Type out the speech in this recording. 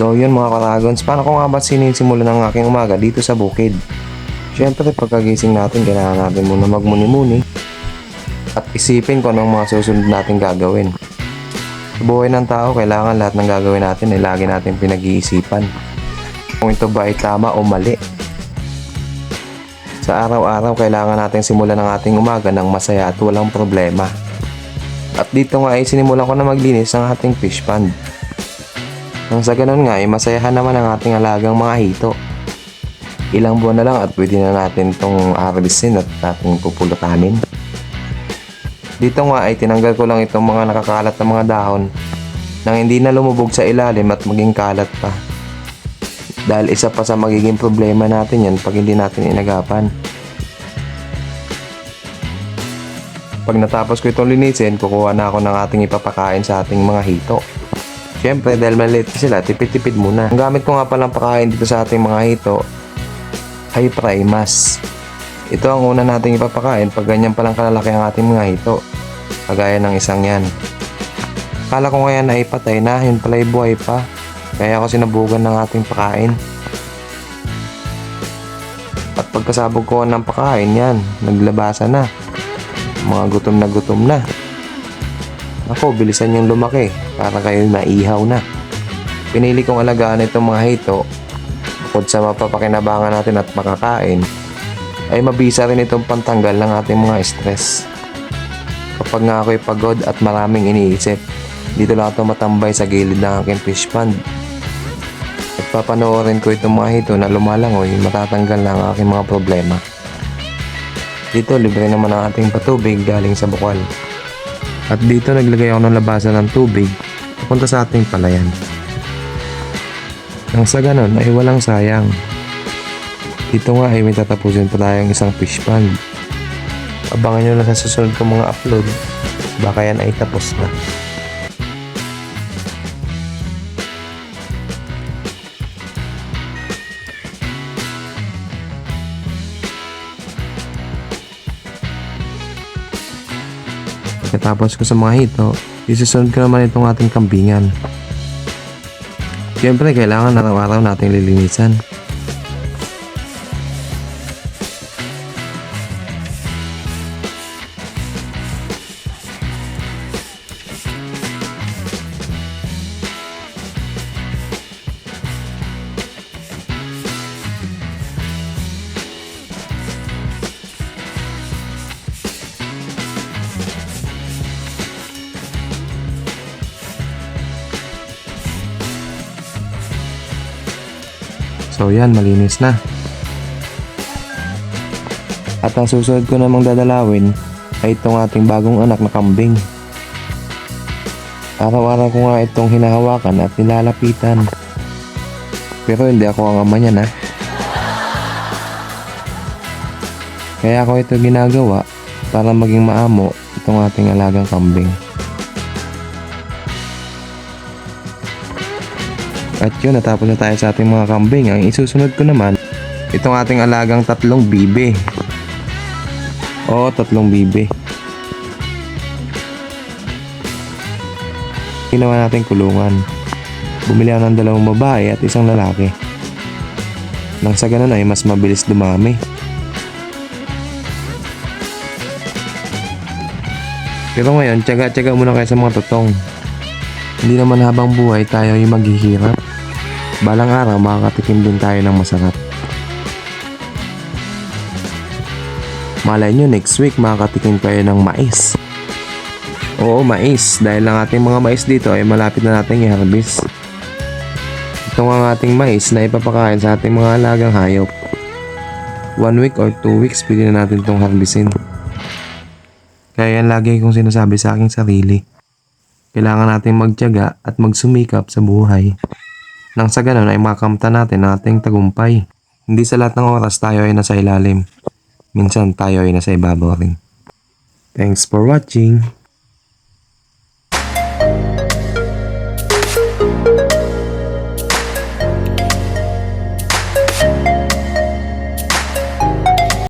So yun mga karagons, paano ko nga ba sinisimulan ng aking umaga dito sa bukid? Siyempre pagkagising natin, kailangan natin muna magmuni-muni at isipin kung anong mga susunod natin gagawin. Sa buhay ng tao, kailangan lahat ng gagawin natin ay lagi natin pinag-iisipan kung ito ba ay tama o mali. Sa araw-araw, kailangan natin simulan ng ating umaga ng masaya at walang problema. At dito nga ay sinimulan ko na maglinis ng ating fish pond. Nang sa ganun nga ay masayahan naman ang ating alagang mga hito. Ilang buwan na lang at pwede na natin itong harvestin at ating pupulutanin. Dito nga ay tinanggal ko lang itong mga nakakalat na mga dahon nang hindi na lumubog sa ilalim at maging kalat pa. Dahil isa pa sa magiging problema natin yan pag hindi natin inagapan. Pag natapos ko itong linisin, kukuha na ako ng ating ipapakain sa ating mga hito. Siyempre dahil maliit sila, tipid-tipid muna. Ang gamit ko nga palang pakain dito sa ating mga hito ay Primas. Ito ang una nating ipapakain pag ganyan palang kalalaki ang ating mga hito. Kagaya ng isang yan. Akala ko ngayon na ipatay na, yun pala buhay pa. Kaya ako sinabugan ng ating pakain. At pagkasabog ko ng pakain yan, naglabasa na. Mga gutom na. Ako, bilisan yung lumaki para kayo maihaw na. Pinili kong alagaan itong mga hito. Bukod sa mapapakinabangan natin at makakain, ay mabisa rin itong pantanggal ng ating mga stress. Kapag nga ako'y pagod at maraming iniisip, dito lang ito matambay sa gilid ng aking fish pond. At papanoorin ko itong mga hito na lumalangoy, matatanggal na ang aking mga problema. Dito libre naman ang ating patubig galing sa bukal. At dito naglagay ako ng labasan ng tubig papunta sa ating palayan. Nang sa ganon ay walang sayang. Dito nga ay may tatapusin pa tayong isang fish pond. Abangan nyo lang sa susunod kong mga upload. Baka yan ay tapos na. Pagkatapos ko sa mga hito, isusunod ko naman itong ating kambingan. Siyempre kailangan araw-araw nating lilinisan. So yan, malinis na. At ang susunod ko namang dadalawin ay itong ating bagong anak na kambing. Araw-araw ko nga itong hinahawakan at nilalapitan. Pero hindi ako ang ama niya na. Kaya ako ito ginagawa para maging maamo itong ating alagang kambing. At yun, natapos na tayo sa ating mga kambing. Ang isusunod ko naman, itong ating alagang 3 bibe. Oo, 3 bibe. Ginawa natin kulungan. Bumili ako ng 2 babae at 1 lalaki. Nang sa ganun ay mas mabilis dumami. Pero ngayon, tiyaga-tiyaga muna kayo sa mga tutong. Hindi naman habang buhay tayo ay maghihirap. Balang araw makakatikim din tayo ng masarap. Malay nyo next week makakatikim kayo ng mais. Oo, mais. Dahil ang ating mga mais dito ay malapit na nating i-harvest. Ito ang ating mais na ipapakain sa ating mga alagang hayop. 1 week or 2 weeks pwede na natin itong harvestin. Kaya yan lagi kong sinasabi sa aking sarili. Kailangan natin magtiyaga at magsumikap sa buhay. Nang sa ganun ay makamta natin ang ating tagumpay. Hindi sa lahat ng oras tayo ay nasa ilalim. Minsan tayo ay nasa ibabaw rin. Thanks for watching.